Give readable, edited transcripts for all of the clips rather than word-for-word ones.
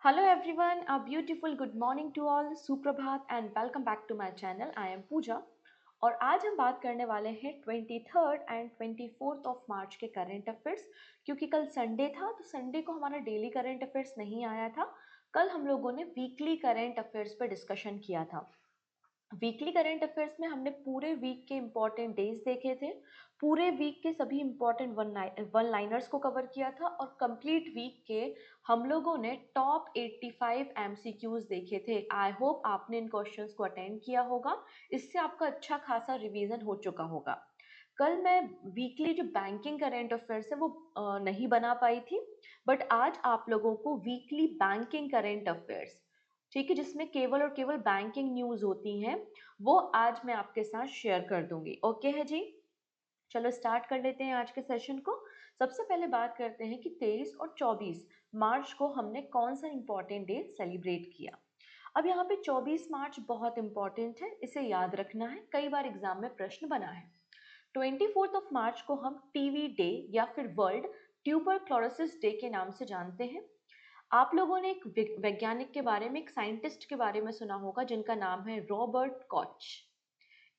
Hello everyone, a beautiful good morning to all, सुप्रभात and welcome back to my channel. I am पूजा और आज हम बात करने वाले हैं 23rd and 24th of March के करंट अफेयर्स। क्योंकि कल संडे था तो संडे को हमारा डेली करंट अफेयर्स नहीं आया था। कल हम लोगों ने वीकली करंट अफेयर्स पर डिस्कशन किया था। वीकली करंट अफेयर्स में हमने पूरे वीक के इम्पॉर्टेंट डेज देखे थे, पूरे वीक के सभी इम्पॉर्टेंट वन लाइनर्स को कवर किया था और कंप्लीट वीक के हम लोगों ने टॉप 85 एमसीक्यूज देखे थे। आई होप आपने इन क्वेश्चंस को अटेंड किया होगा, इससे आपका अच्छा खासा रिवीजन हो चुका होगा। कल मैं वीकली जो बैंकिंग करंट अफेयर्स है वो नहीं बना पाई थी, बट आज आप लोगों को वीकली बैंकिंग करंट अफेयर्स, ठीक है, जिसमें केवल और केवल बैंकिंग न्यूज होती हैं, वो आज मैं आपके साथ शेयर कर दूंगी। ओके है जी, चलो स्टार्ट कर लेते हैं आज के सेशन को। सबसे पहले बात करते हैं कि 23 और 24 मार्च को हमने कौन सा इंपॉर्टेंट डे सेलिब्रेट किया। अब यहाँ पे 24 मार्च बहुत इंपॉर्टेंट है, इसे याद रखना है, कई बार एग्जाम में प्रश्न बना है। 24 ऑफ मार्च को हम टीवी डे या फिर वर्ल्ड ट्यूबरक्लोसिस डे के नाम से जानते हैं। आप लोगों ने एक वैज्ञानिक के बारे में, एक साइंटिस्ट के बारे में सुना होगा जिनका नाम है रॉबर्ट कॉच।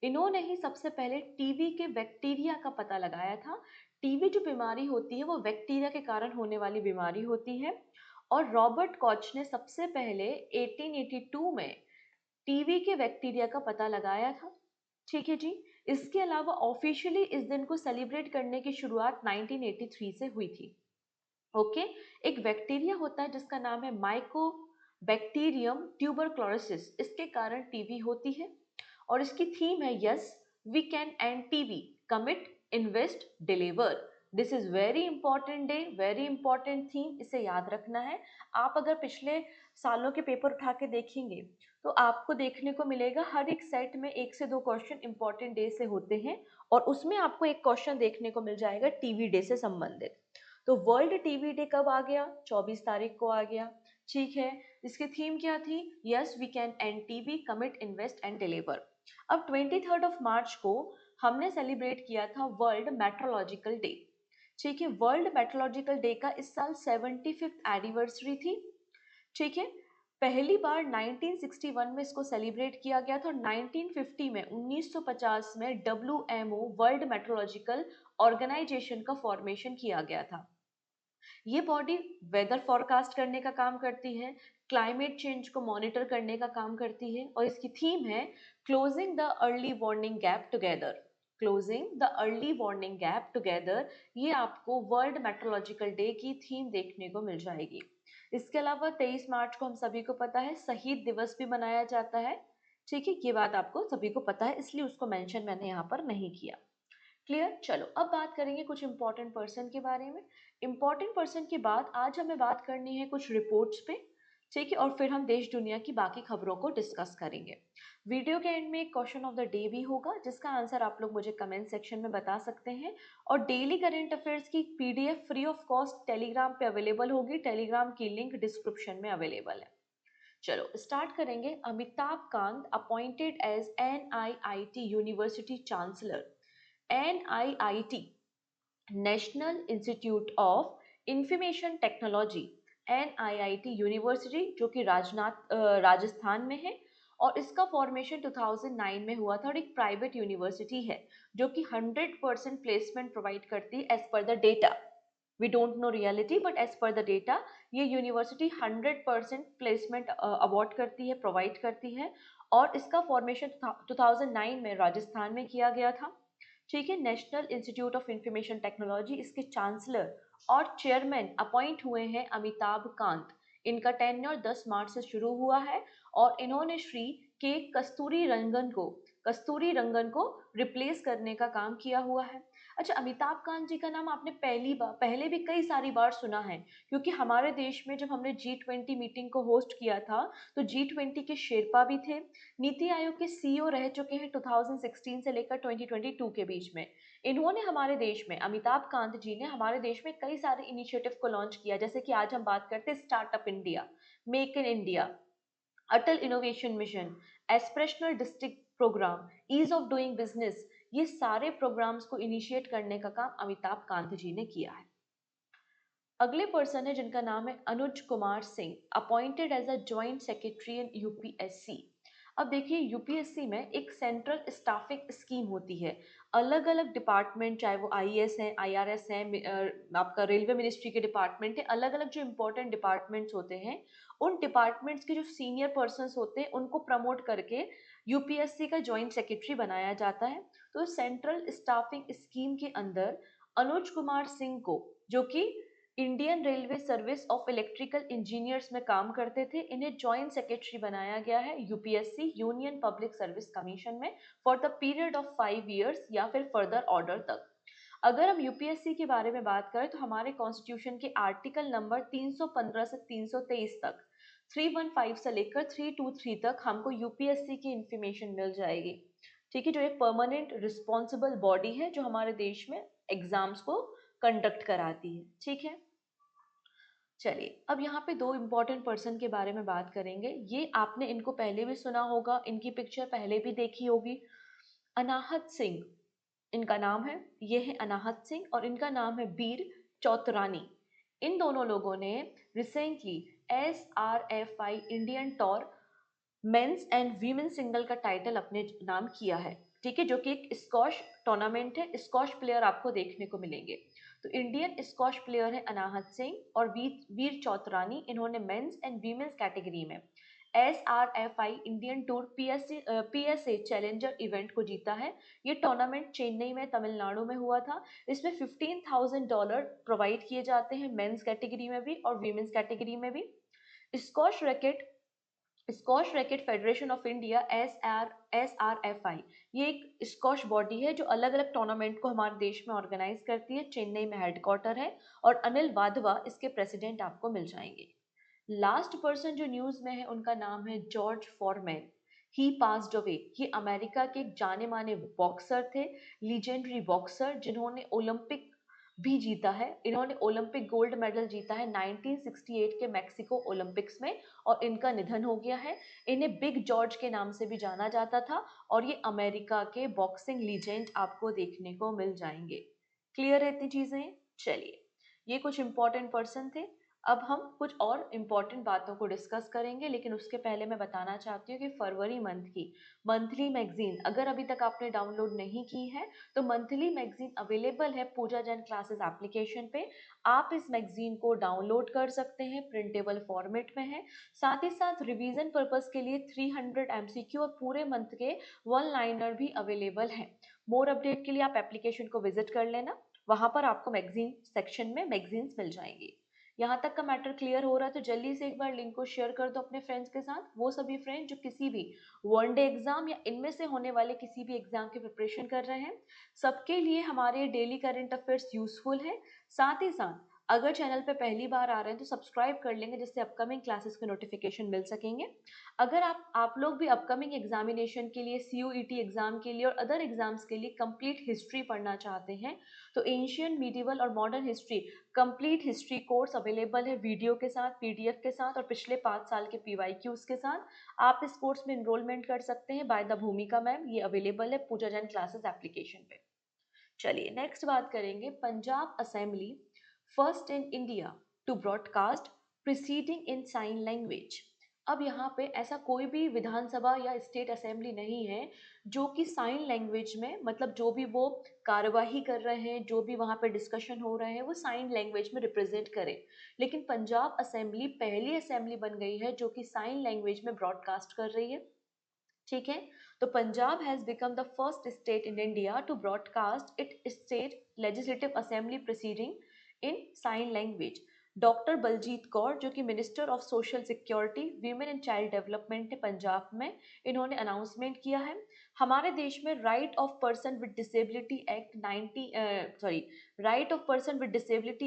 इन्होंने ही सबसे पहले टीबी के बैक्टीरिया का पता लगाया था। टीबी जो बीमारी होती है वो बैक्टीरिया के कारण होने वाली बीमारी होती है और रॉबर्ट कॉच ने सबसे पहले 1882 में टीबी के बैक्टीरिया का पता लगाया था। ठीक है जी। इसके अलावा ऑफिशियली इस दिन को सेलिब्रेट करने की शुरुआत 1983 से हुई थी। ओके, एक बैक्टीरिया होता है जिसका नाम है माइको बैक्टीरियम ट्यूबरक्लोसिस, इसके कारण टीबी होती है और इसकी थीम है yes we can end TB, commit, invest, deliver. This is very important day, very important theme, इसे याद रखना है। आप अगर पिछले सालों के पेपर उठा के देखेंगे तो आपको देखने को मिलेगा हर एक सेट में एक से दो क्वेश्चन इंपॉर्टेंट डे से होते हैं और उसमें आपको एक क्वेश्चन देखने को मिल जाएगा टीबी डे से संबंधित। तो वर्ल्ड टीबी डे कब आ गया? 24 तारीख को आ गया। ठीक है, इसकी थीम क्या थी? Yes we can end TB, commit, invest and deliver. अब 23rd ऑफ मार्च को हमने सेलिब्रेट किया था वर्ल्ड मेट्रोलॉजिकल डे। ठीक है, वर्ल्ड मेट्रोलॉजिकल डे का इस साल 75th एनिवर्सरी थी। ठीक है, पहली बार 1961 में इसको सेलिब्रेट किया गया था और 1950 में 1950 में WMO वर्ल्ड मेट्रोलॉजिकल ऑर्गेनाइजेशन का फॉर्मेशन किया गया था। ये बॉडी वेदर फॉरकास्ट करने का काम करती है, क्लाइमेट चेंज को मॉनिटर करने का काम करती है और इसकी थीम है closing the early warning gap together. Closing the early warning gap together, ये आपको वर्ल्ड मेट्रोलॉजिकल डे की थीम देखने को मिल जाएगी। इसके अलावा 23 मार्च को हम सभी को पता है शहीद दिवस भी मनाया जाता है। ठीक है, ये बात आपको सभी को पता है, इसलिए उसको मेंशन मैंने यहाँ पर नहीं किया। क्लियर? चलो अब बात करेंगे कुछ इंपॉर्टेंट पर्सन के बारे में। इंपॉर्टेंट पर्सन के बाद आज हमें बात करनी है कुछ रिपोर्ट्स पे। ठीक है, और फिर हम देश दुनिया की बाकी खबरों को डिस्कस करेंगे। वीडियो के एंड में एक क्वेश्चन ऑफ द डे भी होगा जिसका आंसर आप लोग मुझे कमेंट सेक्शन में बता सकते हैं। और डेली करंट अफेयर्स की PDF free of cost Telegram पे अवेलेबल होगी, टेलीग्राम की लिंक डिस्क्रिप्शन में अवेलेबल है। चलो स्टार्ट करेंगे। Amitabh Kant appointed as NIIT University chancellor. NIIT, National Institute of Information Technology, NIIT University, जो कि राजस्थान में है और इसका फॉर्मेशन 2009 में हुआ था और एक प्राइवेट यूनिवर्सिटी है जो कि 100% प्लेसमेंट प्रोवाइड करती है as per the data. We don't know reality but as per the data ये यूनिवर्सिटी 100% प्लेसमेंट अवार्ड करती है, प्रोवाइड करती है और इसका फॉर्मेशन 2009 में राजस्थान में किया गया था। ठीक है, national Institute of Information technology, इसके चांसलर और चेयरमैन अपॉइंट हुए हैं अमिताभ कांत। इनका टेन्योर 10 मार्च से शुरू हुआ है और इन्होंने श्री के कस्तूरी रंगन को रिप्लेस करने का काम किया हुआ है। अच्छा, अमिताभ कांत जी का नाम आपने पहले भी कई सारी बार सुना है क्योंकि हमारे देश में जब हमने G20 मीटिंग को होस्ट किया था तो G20 के शेरपा भी थे। नीति आयोग के CEO रह चुके हैं 2016 से लेकर 2022 के बीच में। इन्होंने हमारे देश में, अमिताभ कांत जी ने हमारे देश में कई सारे इनिशिएटिव को लॉन्च किया, जैसे कि आज हम बात करते हैं Startup India, Make in India, Atal Innovation Mission, Aspirational District Programme, Ease of Doing Business. ये सारे प्रोग्राम्स को इनिशिएट करने का काम अमिताभ कांत जी ने किया है। अगले पर्सन है जिनका नाम है Anuj Kumar Singh, appointed as a joint secretary in UPSC. अब देखिए यूपीएससी में एक सेंट्रल स्टाफिंग स्कीम होती है, अलग अलग डिपार्टमेंट, चाहे वो आईएएस हैं, आईआरएस हैं, आपका रेलवे मिनिस्ट्री के डिपार्टमेंट है, अलग अलग जो इंपॉर्टेंट डिपार्टमेंट्स होते हैं उन डिपार्टमेंट्स के जो सीनियर पर्सनस होते हैं उनको प्रमोट करके यूपीएससी का जॉइंट सेक्रेटरी बनाया जाता है। तो सेंट्रल स्टाफिंग स्कीम के अंदर अनुज कुमार सिंह को, जो कि Indian railway service of electrical engineers में काम करते थे, इन्हें जॉइंट सेक्रेटरी बनाया गया है UPSC union public service commission में for the period of 5 years या फिर फर्दर ऑर्डर तक। अगर हम यूपीएससी के बारे में बात करें तो हमारे कॉन्स्टिट्यूशन के आर्टिकल नंबर 315 से 323 तक, 315 से लेकर 323 तक हमको यूपीएससी की इंफॉर्मेशन मिल जाएगी। ठीक है, जो एक परमानेंट रिस्पॉन्सिबल बॉडी है जो हमारे देश में एग्जाम्स को कंडक्ट कराती है। ठीक है, चलिए अब यहाँ पे दो इम्पोर्टेंट पर्सन के बारे में बात करेंगे। ये आपने इनको पहले भी सुना होगा, इनकी पिक्चर पहले भी देखी होगी। अनाहत सिंह इनका नाम है, ये है अनाहत सिंह, और इनका नाम है बीर चौतरानी। इन दोनों लोगों ने recently SRFI Indian tour men's and women single का टाइटल अपने नाम किया है। ठीक है, जो कि एक स्कॉश टूर्नामेंट है, स्कॉश प्लेयर आपको देखने को मिलेंगे। तो इंडियन स्कॉश प्लेयर है अनाहत सिंह और वीर चौतरानी, इन्होंने मेंस एंड वीमेन्स कैटेगरी में SRFI Indian tour PSA challenger event को जीता है। ये टूर्नामेंट चेन्नई में तमिलनाडु में हुआ था। इसमें $15,000 प्रोवाइड किए जाते हैं मेंस कैटेगरी में भी और वीमेन्स कैटेगरी में भी। Squash racket squash racket federation of India SRFI, ये एक स्कॉश बॉडी है जो अलग अलग टूर्नामेंट को हमारे देश में ऑर्गेनाइज करती है। चेन्नई में हेडक्वार्टर है और अनिल वाधवा इसके प्रेसिडेंट आपको मिल जाएंगे। लास्ट पर्सन जो न्यूज में है उनका नाम है जॉर्ज फॉरमैन। ही पास्ड अवे। ये अमेरिका के एक जाने माने बॉक्सर थे, लीजेंडरी बॉक्सर, जिन्होंने ओलंपिक भी जीता है। इन्होंने ओलंपिक गोल्ड मेडल जीता है 1968 के मैक्सिको ओलंपिक्स में, और इनका निधन हो गया है। इन्हें बिग जॉर्ज के नाम से भी जाना जाता था और ये अमेरिका के बॉक्सिंग लीजेंड आपको देखने को मिल जाएंगे। क्लियर है इतनी चीजें? चलिए, ये कुछ इंपॉर्टेंट पर्सन थे। अब हम कुछ और इम्पॉर्टेंट बातों को डिस्कस करेंगे, लेकिन उसके पहले मैं बताना चाहती हूँ कि फरवरी मंथ की मंथली मैगजीन अगर अभी तक आपने डाउनलोड नहीं की है तो मंथली मैगजीन अवेलेबल है पूजा जैन क्लासेस एप्लीकेशन पे। आप इस मैगजीन को डाउनलोड कर सकते हैं, प्रिंटेबल फॉर्मेट में है। साथ ही साथ रिवीजन पर्पस के लिए 300 MCQ और पूरे मंथ के 1 लाइनर भी अवेलेबल है। मोर अपडेट के लिए आप एप्लीकेशन को विजिट कर लेना, वहां पर आपको मैगजीन सेक्शन में मैगजीन्स मिल जाएंगी। यहाँ तक का मैटर क्लियर हो रहा है तो जल्दी से एक बार लिंक को शेयर कर दो अपने फ्रेंड्स के साथ। वो सभी फ्रेंड्स जो किसी भी वनडे एग्जाम या इनमें से होने वाले किसी भी एग्जाम की प्रिपरेशन कर रहे हैं, सबके लिए हमारे डेली करंट अफेयर्स यूजफुल है। साथ ही साथ अगर चैनल पे पहली बार आ रहे हैं तो सब्सक्राइब कर लेंगे, जिससे अपकमिंग क्लासेस के नोटिफिकेशन मिल सकेंगे। अगर आप लोग भी अपकमिंग एग्जामिनेशन के लिए, CUET एग्जाम के लिए और अदर एग्जाम्स के लिए कंप्लीट हिस्ट्री पढ़ना चाहते हैं तो एंशियंट, मीडिवल और modern history complete history course available है वीडियो के साथ, PDF के साथ और पिछले 5 साल के PYQs के साथ। आप इस कोर्स में इनरोलमेंट कर सकते हैं बाय द भूमिका मैम। ये अवेलेबल है पूजा जैन क्लासेस एप्लीकेशन पे। चलिए नेक्स्ट बात करेंगे। Punjab assembly first in India to broadcast proceeding in sign language. अब यहाँ पे ऐसा कोई भी विधानसभा या स्टेट असेंबली नहीं है जो कि साइन लैंग्वेज में, मतलब जो भी वो कार्यवाही कर रहे हैं, जो भी वहाँ पे डिस्कशन हो रहे हैं, वो साइन लैंग्वेज में रिप्रेजेंट करे। लेकिन पंजाब असेंबली पहली असेंबली बन गई है जो कि साइन लैंग्वेज में ब्रॉडकास्ट कर रही है। ठीक है, तो Punjab has become the first state in India to broadcast it state legislative assembly proceeding in sign language. Doctor Baljit Kaur जो कि minister of social security, women and child development है पंजाब में, इन्होंने अनाउंसमेंट किया है। हमारे देश में right of person with disability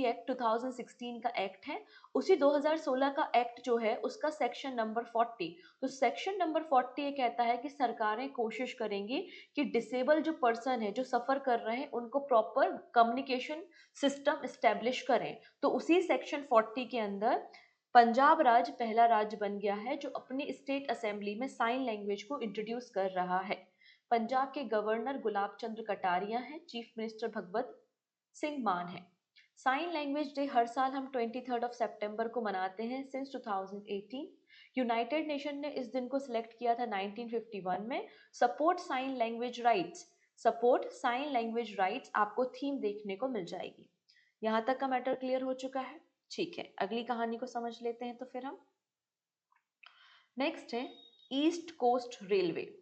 act 2016 का एक्ट है। उसी 2016 का एक्ट जो है उसका सेक्शन नंबर 40, तो सेक्शन नंबर 40 ये कहता है कि सरकारें कोशिश करेंगी कि डिसेबल जो पर्सन है, जो सफर कर रहे हैं, उनको प्रॉपर कम्युनिकेशन सिस्टम स्टेब्लिश करें। तो उसी सेक्शन 40 के अंदर पंजाब राज्य पहला राज्य बन गया है जो अपनी स्टेट असेंबली में साइन लैंग्वेज को इंट्रोड्यूस कर रहा है। पंजाब के गवर्नर गुलाब चंद्र कटारिया हैं, चीफ मिनिस्टर भगवत सिंह मान है। साइन लैंग्वेज डे हर साल हम 23 सितंबर को मनाते हैं सिंस 2018। यूनाइटेड नेशन ने इस दिन को सिलेक्ट किया था 1951 में। Support sign language rights, support sign language rights आपको थीम देखने को मिल जाएगी। यहाँ तक का मैटर क्लियर हो चुका है? ठीक है, अगली कहानी को समझ लेते हैं। तो फिर हम नेक्स्ट है East Coast Railway.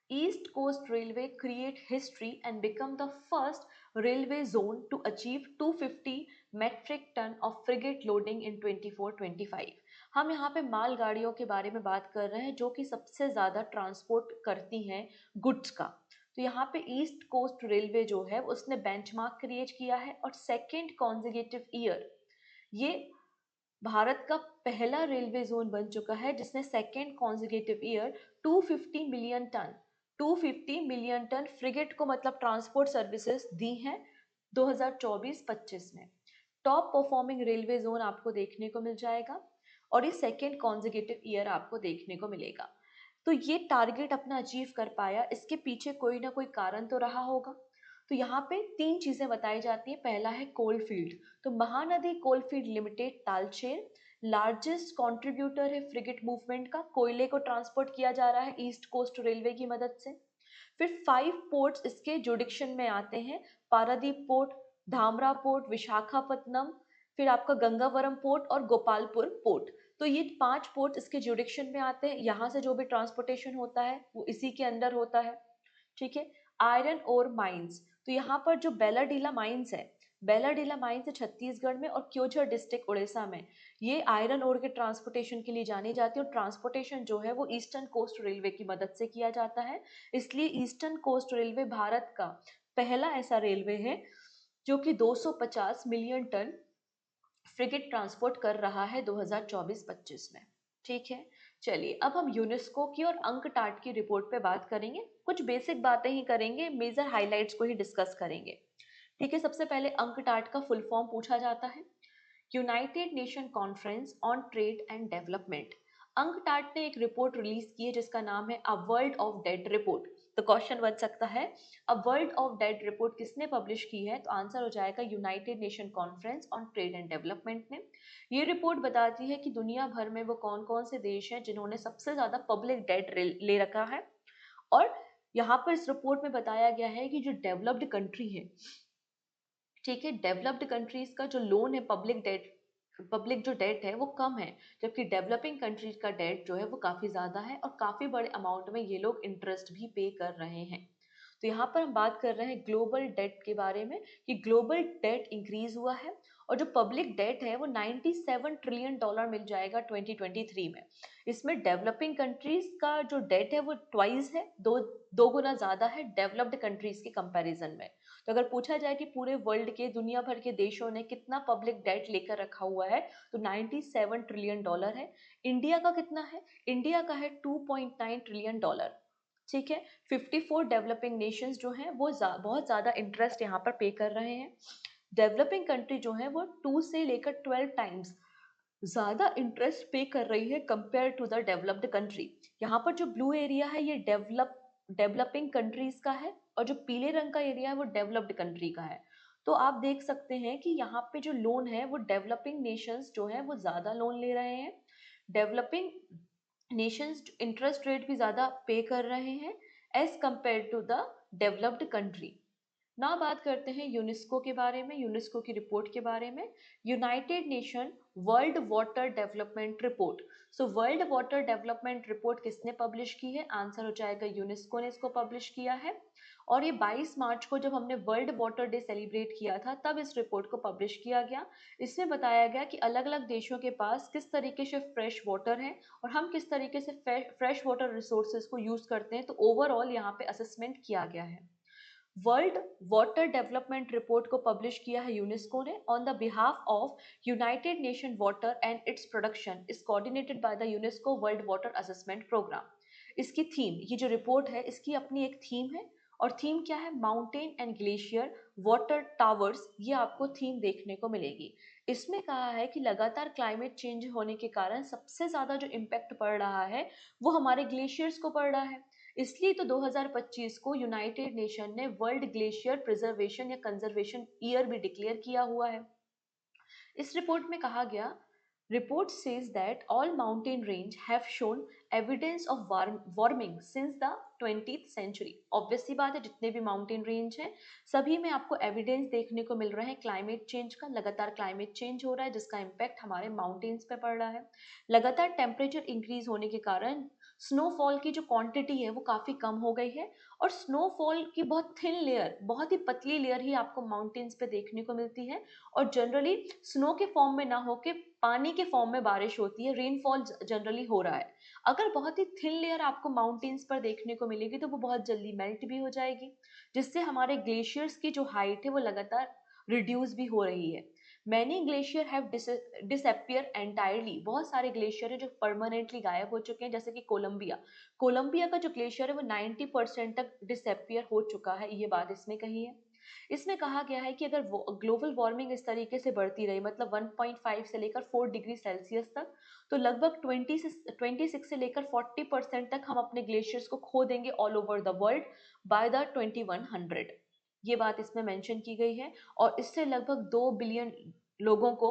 East Coast Railway create history and become the first railway zone to achieve 250 metric ton of frigate loading in 24-25। हम यहाँ पे मालगाड़ियों के बारे में बात कर रहे हैं जो कि सबसे ज़्यादा ट्रांसपोर्ट करती हैं गुड्स का। तो यहाँ पे ईस्ट कोस्ट रेलवे जो है उसने बेंचमार्क क्रिएट किया है और सेकेंड कॉन्जिक्यूटिव ईयर ये भारत का पहला रेलवे जोन बन चुका है जिसने second consecutive year 250 million tonne 250 million tonne freight को मतलब ट्रांसपोर्ट सर्विसेज दी हैं 2024-25 में। टॉप परफॉर्मिंग रेलवे जोन आपको देखने को मिल जाएगा और ये सेकेंड कॉन्जिक्यूटिव ईयर आपको देखने को मिलेगा। तो ये टारगेट अपना अचीव कर पाया, इसके पीछे कोई ना कोई कारण तो रहा होगा। तो यहाँ पे तीन चीजें बताई जाती है। पहला है कोल फील्ड, तो Mahanadi Coal Field Limited Talcher largest contributor है फ्रिगेट मूवमेंट का। कोयले को ट्रांसपोर्ट किया जा रहा है ईस्ट कोस्ट रेलवे की मदद से। फिर 5 पोर्ट्स इसके जुडिक्शन में आते हैं, पारादीप पोर्ट, धामरा पोर्ट, विशाखापत्तनम, फिर आपका गंगावरम पोर्ट और गोपालपुर पोर्ट। तो ये 5 पोर्ट इसके जुडिक्शन में आते हैं। यहाँ से जो भी ट्रांसपोर्टेशन होता है वो इसी के अंदर होता है। ठीक है। आयरन ओर माइंस, तो यहाँ पर जो बेलाडीला माइंस है, बेलाडीला माइंस है छत्तीसगढ़ में और क्योझर डिस्ट्रिक्ट उड़ीसा में। ये आयरन ओर के ट्रांसपोर्टेशन के लिए जानी जाती है और ट्रांसपोर्टेशन जो है वो ईस्टर्न कोस्ट रेलवे की मदद से किया जाता है। इसलिए ईस्टर्न कोस्ट रेलवे भारत का पहला ऐसा रेलवे है जो कि 250 मिलियन टन फ्रिगेट ट्रांसपोर्ट कर रहा है 2024-25 में। ठीक है, चलिए अब हम यूनेस्को की और अंकटाड की रिपोर्ट पे बात करेंगे। कुछ बेसिक बातें ही करेंगे, मेजर हाइलाइट्स को ही डिस्कस करेंगे। ठीक है, सबसे पहले अंकटाड का फुल फॉर्म पूछा जाता है, United nation conference on trade and development. UNCTAD ने एक रिपोर्ट रिलीज की है जिसका नाम है a world of dead report. तो क्वेश्चन बन सकता है a world of dead report किसने पब्लिश की है? तो आंसर हो जाएगा United nation conference on trade and development ने। ये रिपोर्ट बताती है कि दुनिया भर में वो कौन कौन से देश हैं जिन्होंने सबसे ज्यादा पब्लिक डेट ले रखा है। और यहाँ पर इस रिपोर्ट में बताया गया है कि जो डेवलप्ड कंट्री है, ठीक है, डेवलप्ड कंट्रीज का जो लोन है, पब्लिक जो डेट है वो कम है, जबकि डेवलपिंग कंट्रीज का डेट जो है वो काफी ज्यादा है और काफी बड़े अमाउंट में ये लोग इंटरेस्ट भी पे कर रहे हैं। तो यहाँ पर हम बात कर रहे हैं ग्लोबल डेट के बारे में कि ग्लोबल डेट इंक्रीज हुआ है और जो पब्लिक डेट है वो 97 ट्रिलियन डॉलर मिल जाएगा 2023 में। इसमें डेवलपिंग कंट्रीज का जो डेट है वो ट्वाइस है, दो गुना ज्यादा है डेवलप्ड कंट्रीज के कंपैरिजन में। तो अगर पूछा जाए कि पूरे वर्ल्ड के दुनिया भर के देशों ने कितना पब्लिक डेट लेकर रखा हुआ है तो 97 ट्रिलियन डॉलर है। इंडिया का कितना है? इंडिया का है 2.9 ट्रिलियन डॉलर। ठीक है, 54 डेवलपिंग नेशंस जो हैं वो बहुत ज़्यादा इंटरेस्ट यहाँ पर पे कर रहे हैं। डेवलपिंग कंट्री जो है वो 2 से लेकर 12 टाइम्स ज़्यादा इंटरेस्ट पे कर रही है compare to the developed country. यहाँ पर जो ब्लू एरिया है ये डेवलपिंग कंट्रीज का है और जो पीले रंग का एरिया है वो डेवलप्ड कंट्री का है। तो आप देख सकते हैं कि यहाँ पे जो लोन है वो डेवलपिंग नेशंस जो है वो ज़्यादा लोन ले रहे हैं। डेवलपिंग नेशंस इंटरेस्ट रेट भी ज़्यादा पे कर रहे हैं as compare to the developed country. ना बात करते हैं यूनेस्को के बारे में, यूनेस्को की रिपोर्ट के बारे में। United nation world Water Development report. So world Water Development report किसने पब्लिश की है? आंसर हो जाएगा यूनेस्को ने इसको पब्लिश किया है। और ये 22 मार्च को जब हमने वर्ल्ड वाटर डे सेलिब्रेट किया था तब इस रिपोर्ट को पब्लिश किया गया। इसमें बताया गया कि अलग अलग देशों के पास किस तरीके से फ्रेश वाटर है और हम किस तरीके से फ्रेश वाटर रिसोर्सेज को यूज करते हैं। तो ओवरऑल यहाँ पे असेसमेंट किया गया है। वर्ल्ड वाटर डेवलपमेंट रिपोर्ट को पब्लिश किया है यूनेस्को ने on the behalf of United Nation Water and its production is coordinated by the UNESCO World Water Assessment Programme. इसकी थीम, ये जो रिपोर्ट है इसकी अपनी एक थीम है और थीम क्या है? Mountain and glacier water towers, ये आपको थीम देखने को मिलेगी। इसमें कहा है कि लगातार क्लाइमेट चेंज होने के कारण सबसे ज्यादा जो इम्पैक्ट पड़ रहा है वो हमारे ग्लेशियर्स को पड़ रहा है। इसलिए तो 2025 को यूनाइटेड नेशन ने वर्ल्ड ग्लेशियर प्रिजर्वेशन या कंजर्वेशन ईयर भी डिक्लेयर किया हुआ है। इस रिपोर्ट में कहा गया, report says that all mountain range have shown evidence of warming since the 20th century। Obvious सी बात है, जितने भी माउंटेन रेंज हैं सभी में आपको एविडेंस देखने को मिल रहा है क्लाइमेट चेंज का। लगातार क्लाइमेट चेंज हो रहा है जिसका इम्पैक्ट हमारे माउंटेन्स पे पड़ रहा है। लगातार टेम्परेचर इंक्रीज होने के कारण स्नोफॉल की जो क्वांटिटी है वो काफ़ी कम हो गई है, और स्नोफॉल की बहुत थिन लेयर, बहुत ही पतली लेयर ही आपको माउंटेन्स पे देखने को मिलती है, और जनरली स्नो के फॉर्म में ना होके पानी के फॉर्म में बारिश होती है, रेनफॉल जनरली हो रहा है। अगर बहुत ही थिन लेयर आपको माउंटेन्स पर देखने को मिलेगी तो वो बहुत जल्दी मेल्ट भी हो जाएगी, जिससे हमारे ग्लेशियर्स की जो हाइट है वो लगातार रिड्यूस भी हो रही है। Many glacier have disappear entirely. बहुत सारे ग्लेशियर है जो परमानेंटली गायब हो चुके हैं, जैसे कि कोलंबिया। कोलंबिया का जो ग्लेशियर है वो 90% तक डिसअपियर हो चुका है, ये बात इसमें कही है। इसमें कहा गया है कि अगर ग्लोबल वार्मिंग इस तरीके से बढ़ती रही, मतलब 1.5 से लेकर 4 डिग्री सेल्सियस तक, तो लगभग 26 से लेकर 40% तक हम अपने ग्लेशियर्स को खो देंगे all over the world by the 2100। ये बात इसमें मेंशन की गई है, और इससे लगभग 2 बिलियन लोगों को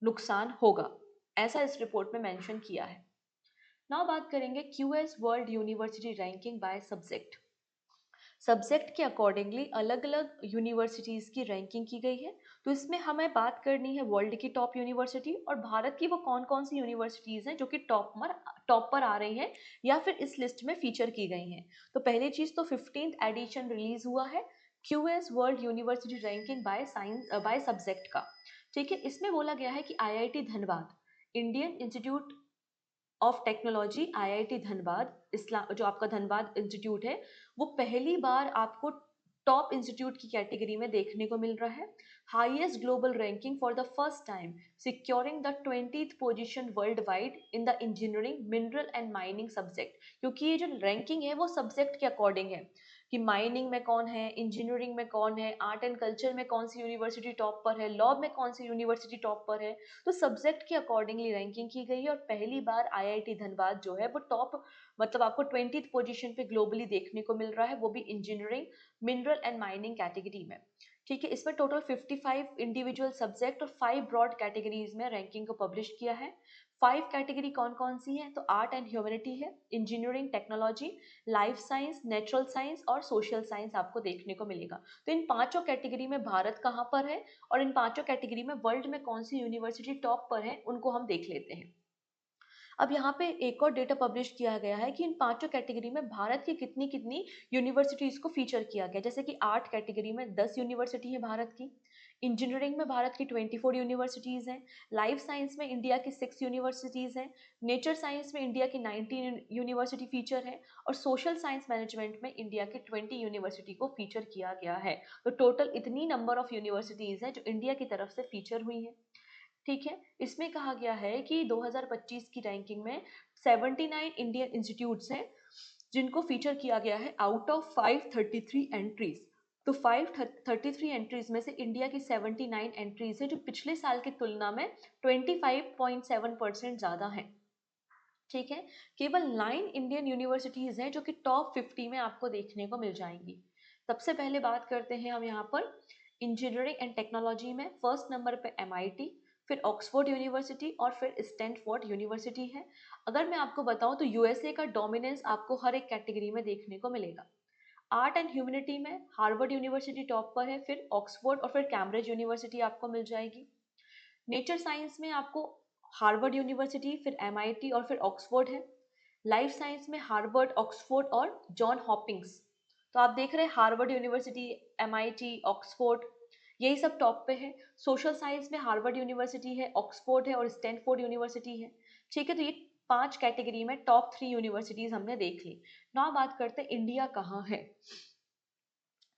नुकसान होगा, ऐसा इस रिपोर्ट में मेंशन किया है। नाउ बात करेंगे QS world university ranking by subject. Subject के अकॉर्डिंगली अलग अलग यूनिवर्सिटीज़ की रैंकिंग की गई है। तो इसमें हमें बात करनी है वर्ल्ड की टॉप यूनिवर्सिटी, और भारत की वो कौन कौन सी यूनिवर्सिटीज़ हैं जो कि टॉप पर आ रही हैं या फिर इस लिस्ट में फीचर की गई हैं। तो पहली चीज़ तो 15th एडिशन रिलीज हुआ है QS world university ranking by subject का। ठीक है, इसमें बोला गया है कि IIT Dhanbad, Indian Institute of Technology IIT Dhanbad, इस्लाम जो आपका धनबाद इंस्टीट्यूट है, वो पहली बार आपको टॉप इंस्टीट्यूट की कैटेगरी में देखने को मिल रहा है। Highest global ranking for the first time, securing the 20th position world wide in the engineering mineral and mining subject. क्योंकि ये जो रैंकिंग है वो सब्जेक्ट के अकॉर्डिंग है कि माइनिंग में कौन है, इंजीनियरिंग में कौन है, आर्ट एंड कल्चर में कौन सी यूनिवर्सिटी टॉप पर है, लॉ में कौन सी यूनिवर्सिटी टॉप पर है। तो सब्जेक्ट के अकॉर्डिंगली रैंकिंग की गई है, और पहली बार आईआईटी धनबाद जो है वो टॉप, मतलब आपको 20th पोजीशन पे ग्लोबली देखने को मिल रहा है, वो भी engineering mineral and mining category में। ठीक है, इसमें टोटल 55 इंडिविजुअल सब्जेक्ट और 5 ब्रॉड कैटेगरीज में रैंकिंग को पब्लिश किया है। 5 कैटेगरी कौन कौन सी है, तो आर्ट एंड ह्यूमैनिटी है, engineering technology, life science, natural science और सोशल साइंस आपको देखने को मिलेगा। तो इन पांचों कैटेगरी में भारत कहाँ पर है, और इन पांचों कैटेगरी में वर्ल्ड में कौन सी यूनिवर्सिटी टॉप पर है, उनको हम देख लेते हैं। अब यहाँ पे एक और डेटा पब्लिश किया गया है कि इन पांचों कैटेगरी में भारत की कितनी कितनी यूनिवर्सिटीज़ को फीचर किया गया। जैसे कि आर्ट कैटेगरी में 10 यूनिवर्सिटी है भारत की, इंजीनियरिंग में भारत की 24 यूनिवर्सिटीज़ हैं, लाइफ साइंस में इंडिया की 6 यूनिवर्सिटीज़ हैं, नेचर साइंस में इंडिया की 19 यूनिवर्सिटी फीचर है, और सोशल साइंस मैनेजमेंट में इंडिया की 20 यूनिवर्सिटी को फीचर किया गया है। तो टोटल इतनी नंबर ऑफ यूनिवर्सिटीज़ हैं जो इंडिया की तरफ से फीचर हुई हैं। ठीक है, इसमें कहा गया है कि 2025 की रैंकिंग में 79 इंडियन इंस्टीट्यूट्स हैं जिनको फीचर किया गया है आउट ऑफ 533 एंट्रीज। तो 533 एंट्रीज में से इंडिया की 79 एंट्रीज है जो पिछले साल की तुलना में 25.7% ज़्यादा हैं। ठीक है, केवल 9 इंडियन यूनिवर्सिटीज़ हैं जो कि टॉप 50 में आपको देखने को मिल जाएंगी। सबसे पहले बात करते हैं हम यहाँ पर इंजीनियरिंग एंड टेक्नोलॉजी में। फर्स्ट नंबर पे एमआईटी, फिर ऑक्सफोर्ड यूनिवर्सिटी और फिर स्टैनफोर्ड यूनिवर्सिटी है। अगर मैं आपको बताऊं तो यूएसए का डोमिनेंस आपको हर एक कैटेगरी में देखने को मिलेगा। आर्ट एंड ह्यूमैनिटी में हार्वर्ड यूनिवर्सिटी टॉप पर है, फिर ऑक्सफोर्ड और फिर कैम्ब्रिज यूनिवर्सिटी आपको मिल जाएगी। नेचर साइंस में आपको हार्वर्ड यूनिवर्सिटी, फिर एमआईटी और फिर ऑक्सफोर्ड है। लाइफ साइंस में हार्वर्ड, ऑक्सफोर्ड और जॉन हॉपिंग्स। तो आप देख रहे हैं हार्वर्ड यूनिवर्सिटी, एमआईटी, ऑक्सफोर्ड, यही सब टॉप पे है। सोशल साइंस में हार्वर्ड यूनिवर्सिटी है, ऑक्सफोर्ड है और स्टैनफोर्ड यूनिवर्सिटी है। ठीक है, तो ये 5 कैटेगरी में टॉप 3 यूनिवर्सिटीज हमने देख ली। ना बात करते हैं इंडिया कहाँ है।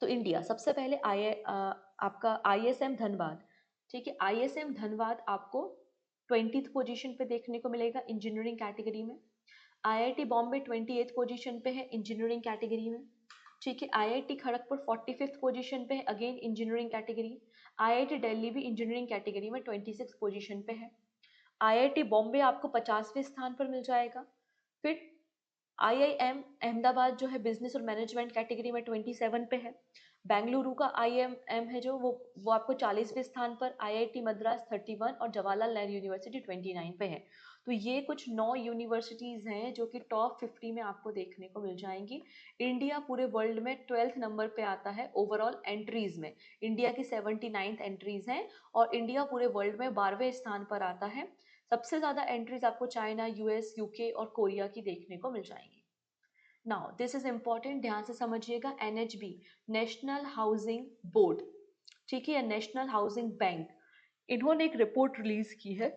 तो इंडिया सबसे पहले आपका आईएसएम धनबाद। ठीक है, आईएसएम धनबाद आपको 20th पोजीशन पे देखने को मिलेगा इंजीनियरिंग कैटेगरी में। आईआईटी बॉम्बे 28th पोजीशन पे है इंजीनियरिंग कैटेगरी में। ठीक है, आईआईटी खड़गपुर 45th पोजीशन पे है again engineering category. IIT Delhi भी इंजीनियरिंग कैटेगरी में 26th पोजीशन पे है। आईआईटी बॉम्बे आपको 50वें स्थान पर मिल जाएगा। फिर आईआईएम अहमदाबाद जो है बिजनेस और मैनेजमेंट कैटेगरी में 27 पे है। बेंगलुरु का IIM है जो वो आपको 40वें स्थान पर, IIT मद्रास 31 और जवाहरलाल नेहरू यूनिवर्सिटी 29 पे है। तो ये कुछ 9 यूनिवर्सिटीज़ हैं जो कि टॉप 50 में आपको देखने को मिल जाएंगी। इंडिया पूरे वर्ल्ड में 12th नंबर पे आता है ओवरऑल एंट्रीज में। इंडिया की 79th एंट्रीज हैं और इंडिया पूरे वर्ल्ड में 12वें स्थान पर आता है। सबसे ज़्यादा एंट्रीज आपको चाइना, US, UK और कोरिया की देखने को मिल जाएंगी। नाउ दिस इज इम्पॉर्टेंट, ध्यान से समझिएगा। NHB, नेशनल हाउसिंग बोर्ड, ठीक है, नेशनल हाउसिंग बैंक, इन्होंने एक रिपोर्ट रिलीज की है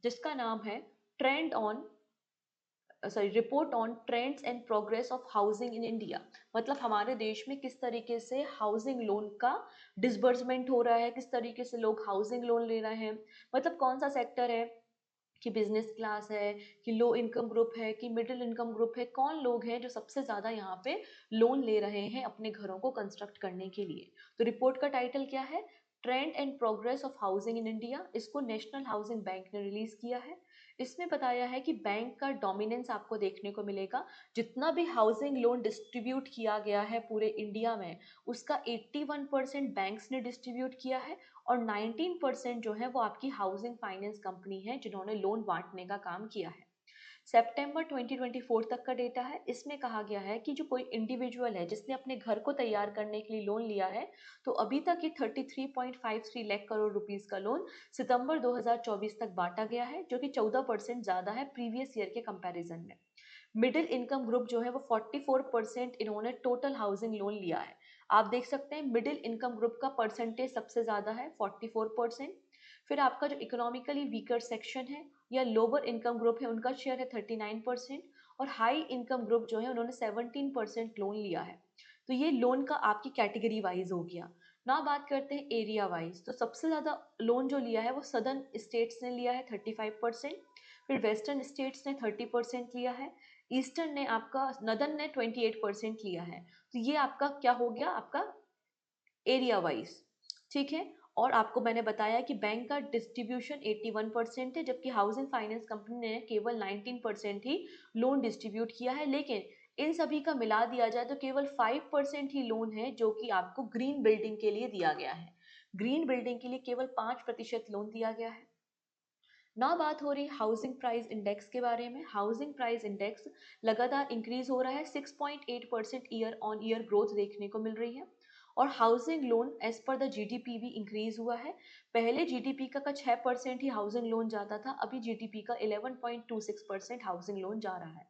जिसका नाम है trend on report on trends and progress of housing in India. मतलब हमारे देश में किस तरीके से हाउसिंग लोन का डिसबर्समेंट हो रहा है, किस तरीके से लोग हाउसिंग लोन ले रहे हैं, मतलब कौन सा सेक्टर है, कि बिजनेस क्लास है, कि लो इनकम ग्रुप है, कि मिडिल इनकम ग्रुप है, कौन लोग हैं जो सबसे ज़्यादा यहाँ पे लोन ले रहे हैं अपने घरों को कंस्ट्रक्ट करने के लिए। तो रिपोर्ट का टाइटल क्या है? Trend and progress of housing in India. इसको नेशनल हाउसिंग बैंक ने रिलीज किया है। इसमें बताया है कि बैंक का डोमिनेंस आपको देखने को मिलेगा। जितना भी हाउसिंग लोन डिस्ट्रीब्यूट किया गया है पूरे इंडिया में, उसका 81% बैंक्स ने डिस्ट्रीब्यूट किया है और 19% जो है वो आपकी हाउसिंग फाइनेंस कंपनी है जिन्होंने लोन बांटने का काम किया है। सितंबर 2024 तक का डेटा है। इसमें कहा गया है कि जो कोई इंडिविजुअल है जिसने अपने घर को तैयार करने के लिए लोन लिया है, तो अभी तक ये 33.53 लाख करोड़ रुपीस का लोन सितंबर 2024 तक बांटा गया है, जो कि 14% ज़्यादा है प्रीवियस ईयर के कंपैरिजन में। मिडिल इनकम ग्रुप जो है वो 44% इन्होंने टोटल हाउसिंग लोन लिया है। आप देख सकते हैं मिडिल इनकम ग्रुप का परसेंटेज सबसे ज़्यादा है 44%। फिर आपका जो इकोनॉमिकली वीकर सेक्शन है या लोअर इनकम ग्रुप है, उनका शेयर है 39% और हाई इनकम ग्रुप जो है उन्होंने 17% लोन लिया है। तो ये लोन का आपकी कैटेगरी वाइज हो गया ना। बात करते हैं एरिया वाइज, तो सबसे ज़्यादा लोन जो लिया है वो सदर्न स्टेट्स ने लिया है 35%, फिर वेस्टर्न स्टेट्स ने 30% लिया है, ईस्टर्न ने आपका नदर्न ने 28% लिया है। तो ये आपका क्या हो गया, आपका एरिया वाइज, ठीक है। और आपको मैंने बताया कि बैंक का डिस्ट्रीब्यूशन 81% है, जबकि हाउसिंग फाइनेंस कंपनी ने केवल 19% ही लोन डिस्ट्रीब्यूट किया है। लेकिन इन सभी का मिला दिया जाए तो केवल 5% ही लोन है जो कि आपको ग्रीन बिल्डिंग के लिए दिया गया है। ग्रीन बिल्डिंग के लिए केवल 5% लोन दिया गया है ना। बात हो रही हाउसिंग प्राइस इंडेक्स के बारे में। हाउसिंग प्राइस इंडेक्स लगातार इंक्रीज हो रहा है, 6.8% ईयर ऑन ईयर ग्रोथ देखने को मिल रही है। और housing loan as per the GDP भी इंक्रीज हुआ है। पहले GDP का 6% ही हाउसिंग लोन जाता था, अभी GDP का 11.26% हाउसिंग लोन जा रहा है।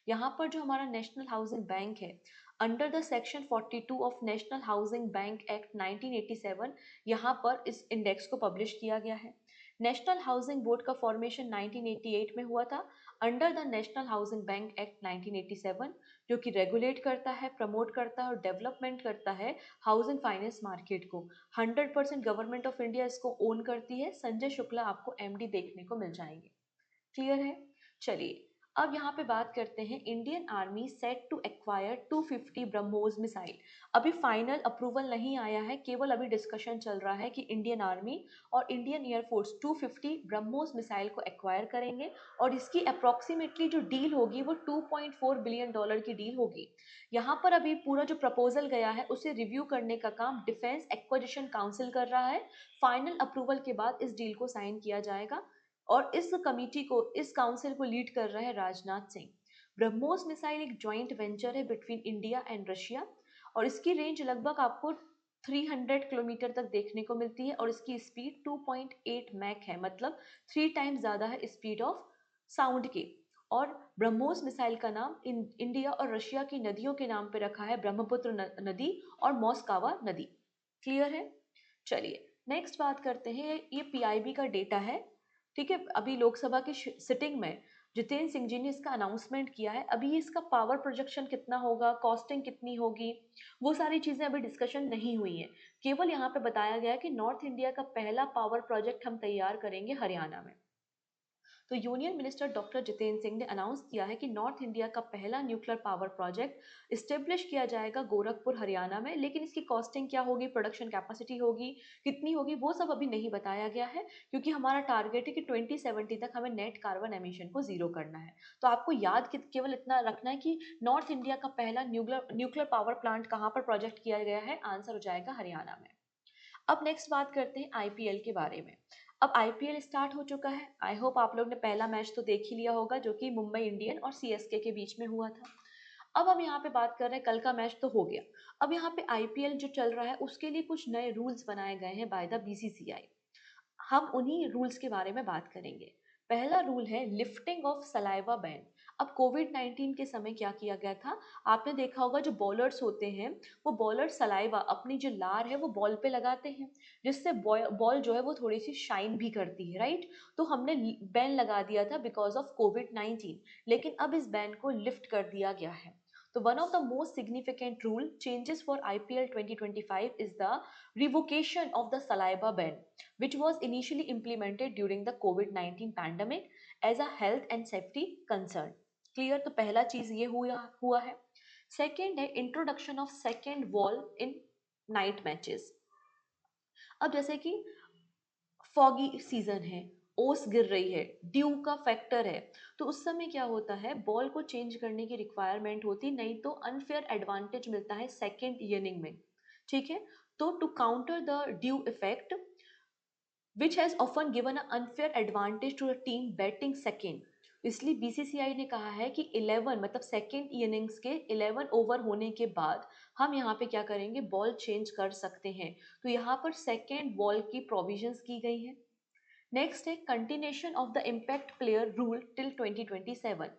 यहाँ पर जो हमारा नेशनल हाउसिंग बैंक है, under the section 42 of national housing bank act 1987, यहाँ पर इस इंडेक्स को पब्लिश किया गया है। नेशनल हाउसिंग बोर्ड का फॉर्मेशन 1988 में हुआ था under the national housing bank act 1987, जो कि रेगुलेट करता है, प्रमोट करता है और डेवलपमेंट करता है हाउसिंग फाइनेंस मार्केट को। 100% गवर्नमेंट ऑफ इंडिया इसको ओन करती है। संजय शुक्ला आपको MD देखने को मिल जाएंगे। क्लियर है? चलिए अब यहाँ पे बात करते हैं। Indian Army set to acquire 250 BrahMos missile. अभी फाइनल अप्रूवल नहीं आया है, केवल अभी डिस्कशन चल रहा है कि इंडियन आर्मी और इंडियन एयरफोर्स 250 ब्रह्मोस मिसाइल को एक्वायर करेंगे और इसकी अप्रॉक्सीमेटली जो डील होगी वो $2.4 बिलियन की डील होगी। यहाँ पर अभी पूरा जो प्रपोजल गया है उसे रिव्यू करने का काम डिफेंस एक्विजिशन काउंसिल कर रहा है। फाइनल अप्रूवल के बाद इस डील को साइन किया जाएगा और इस कमिटी को, इस काउंसिल को लीड कर रहे हैं राजनाथ सिंह। ब्रह्मोस मिसाइल एक जॉइंट वेंचर है बिटवीन इंडिया एंड रशिया और इसकी रेंज लगभग आपको 300 किलोमीटर तक देखने को मिलती है और इसकी स्पीड 2.8 मैक है, मतलब 3 टाइम्स ज़्यादा है स्पीड ऑफ साउंड के। और ब्रह्मोस मिसाइल का नाम इंडिया और रशिया की नदियों के नाम पे रखा है, ब्रह्मपुत्र नदी और मॉस्कावा नदी। क्लियर है? चलिए नेक्स्ट बात करते हैं। ये PIB का डेटा है, ठीक है। अभी लोकसभा की सिटिंग में जितेंद्र सिंह जी ने इसका अनाउंसमेंट किया है। अभी इसका पावर प्रोजेक्शन कितना होगा, कॉस्टिंग कितनी होगी, वो सारी चीज़ें अभी डिस्कशन नहीं हुई हैं। केवल यहाँ पे बताया गया है कि नॉर्थ इंडिया का पहला पावर प्रोजेक्ट हम तैयार करेंगे हरियाणा में। तो union minister doctor Jitendra Singh ने अनाउंस किया है कि नॉर्थ इंडिया का पहला न्यूक्लियर पावर प्रोजेक्ट इस्टेब्लिश किया जाएगा गोरखपुर हरियाणा में, लेकिन इसकी कॉस्टिंग क्या होगी, प्रोडक्शन कैपेसिटी होगी कितनी होगी, वो सब अभी नहीं बताया गया है, क्योंकि हमारा टारगेट है कि 2070 तक हमें नेट कार्बन एमिशन को जीरो करना है। तो आपको याद केवल इतना रखना है कि नॉर्थ इंडिया का पहला न्यूक्लियर पावर प्लांट कहाँ पर प्रोजेक्ट किया गया है, आंसर हो जाएगा हरियाणा में। अब नेक्स्ट बात करते हैं आईपीएल के बारे में। अब आईपीएल स्टार्ट हो चुका है। आई होप आप लोग ने पहला मैच तो देख ही लिया होगा, जो कि मुंबई इंडियन और सीएसके के बीच में हुआ था। अब हम यहाँ पे बात कर रहे हैं, कल का मैच तो हो गया। अब यहाँ पे आईपीएल जो चल रहा है उसके लिए कुछ नए रूल्स बनाए गए हैं बाय द बीसीसीआई। हम उन्हीं रूल्स के बारे में बात करेंगे। पहला रूल है लिफ्टिंग ऑफ सलाइवा बैन। अब कोविड-19 के समय क्या किया गया था, आपने देखा होगा जो बॉलर्स होते हैं, वो बॉलर सलाइवा अपनी जो लार है वो बॉल पे लगाते हैं, जिससे बॉल जो है वो थोड़ी सी शाइन भी करती है, राइट। तो हमने बैन लगा दिया था बिकॉज ऑफ कोविड-19, लेकिन अब इस बैन को लिफ्ट कर दिया गया है। तो one of the most significant rule changes for IPL 2025 is the revocation of the saliva ban, which was initially implemented during the COVID-19 pandemic as a health and safety concern. Clear, तो पहला चीज ये हुआ है। Second है introduction of second wall in night matches. अब जैसे कि फॉगी सीजन है, ओस गिर रही है, ड्यू का फैक्टर है, तो उस समय क्या होता है, बॉल को चेंज करने की रिक्वायरमेंट होती, नहीं तो अनफेयर एडवांटेज मिलता है सेकेंड इनिंग में। ठीक है, तो to counter the dew effect which has often given an unfair advantage to a team batting second, इसलिए बीसीसीआई ने कहा है कि 11 मतलब सेकेंड इनिंग्स के 11 ओवर होने के बाद हम यहाँ पे क्या करेंगे, बॉल चेंज कर सकते हैं। तो यहाँ पर सेकेंड बॉल की प्रोविजंस की गई है। नेक्स्ट है continuation of the impact player rule till 2027।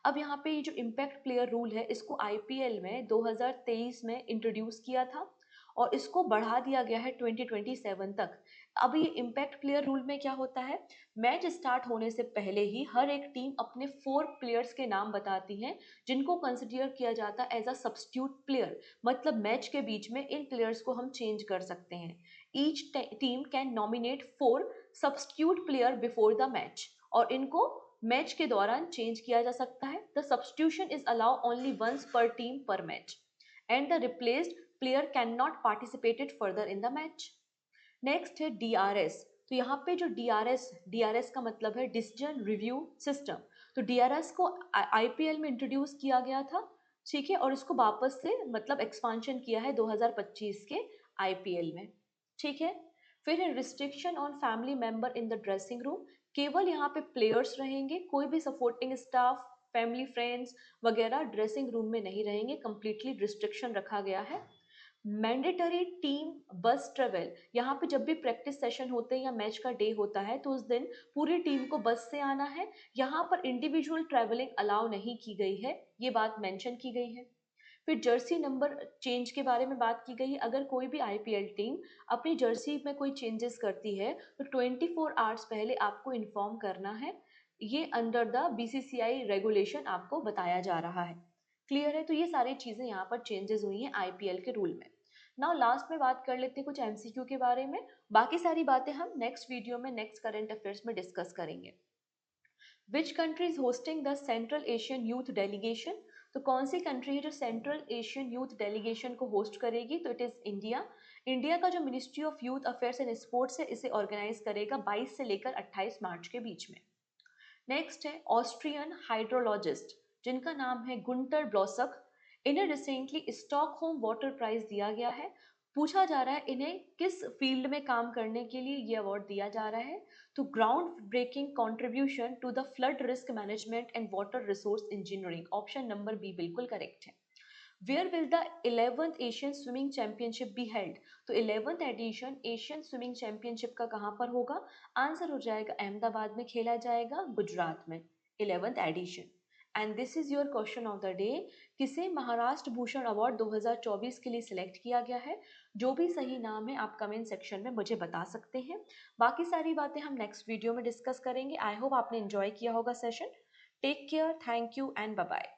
अब यहाँ पे ये जो इम्पैक्ट प्लेयर रूल है, इसको आईपीएल में 2023 में इंट्रोड्यूस किया था और इसको बढ़ा दिया गया है 2027 तक। अब ये इम्पैक्ट प्लेयर रूल में क्या होता है, मैच स्टार्ट होने से पहले ही हर एक टीम अपने 4 प्लेयर्स के नाम बताती है, जिनको कंसिडर किया जाता है एज अ सब्स्टिट्यूट प्लेयर, मतलब मैच के बीच में इन प्लेयर्स को हम चेंज कर सकते हैं। Each team can nominate 4 substitute player before the match, और इनको मैच के दौरान चेंज किया जा सकता है। The substitution is allow only once per team per match and the replaced player can not participated further in the match. Next है DRS. तो यहाँ पे जो डीआरएस का मतलब है डिसीजन रिव्यू सिस्टम। तो डीआरएस को आईपीएल में इंट्रोड्यूस किया गया था, ठीक है, और इसको वापस से मतलब एक्सपांशन किया है 2025 के आईपीएल में। ठीक है, फिर है restriction on family member in the dressing room. केवल यहाँ पे प्लेयर्स रहेंगे, कोई भी सपोर्टिंग स्टाफ, फैमिली फ्रेंड्स वगैरह ड्रेसिंग रूम में नहीं रहेंगे, कंप्लीटली रिस्ट्रिक्शन रखा गया है। मैंडेटरी टीम बस ट्रेवल। यहाँ पे जब भी प्रैक्टिस सेशन होते हैं या मैच का डे होता है तो उस दिन पूरी टीम को बस से आना है। यहाँ पर इंडिविजुअल ट्रैवलिंग अलाउ नहीं की गई है, ये बात मेंशन की गई है। फिर जर्सी नंबर चेंज के बारे में बात की गई है। अगर कोई भी आईपीएल टीम अपनी जर्सी में कोई चेंजेस करती है तो 24 आवर्स पहले आपको इन्फॉर्म करना है। ये अंडर द बीसीसीआई रेगुलेशन आपको बताया जा रहा है। क्लियर है, तो ये सारी चीज़ें यहाँ पर चेंजेस हुई हैं आईपीएल के रूल में। नाउ लास्ट में बात कर लेते हैं कुछ एमसीक्यू के बारे में। बाकी सारी बातें हम नेक्स्ट वीडियो में नेक्स्ट करंट अफेयर्स में डिस्कस करेंगे। Which country is hosting the central Asian youth delegation. तो कौन सी कंट्री है जो सेंट्रल एशियन यूथ डेलीगेशन को होस्ट करेगी, तो इट इज इंडिया। इंडिया का जो ministry of youth affairs and sports है, इसे ऑर्गेनाइज करेगा 22 से लेकर 28 मार्च के बीच में। नेक्स्ट है ऑस्ट्रियन हाइड्रोलॉजिस्ट, जिनका नाम है गुंटर ब्लॉसक। इन्हें रिसेंटली स्टॉकहोम वाटर प्राइज दिया गया है। पूछा जा रहा है इन्हें किस फील्ड में काम करने के लिए ये अवार्ड दिया जा रहा है, तो ground breaking contribution to the flood risk management and water resource engineering. Option number B बिल्कुल करेक्ट है। Where will the 11th Asian swimming championship be held. तो 11th addition Asian swimming championship का कहाँ पर होगा, आंसर हो जाएगा अहमदाबाद में खेला जाएगा, गुजरात में, 11th edition. And this is your question of the day. किसे महाराष्ट्र भूषण अवार्ड 2024 के लिए सिलेक्ट किया गया है? जो भी सही नाम है आप कमेंट सेक्शन में मुझे बता सकते हैं। बाकी सारी बातें हम नेक्स्ट वीडियो में डिस्कस करेंगे। आई होप आपने एंजॉय किया होगा session. Take care, thank you and bye bye.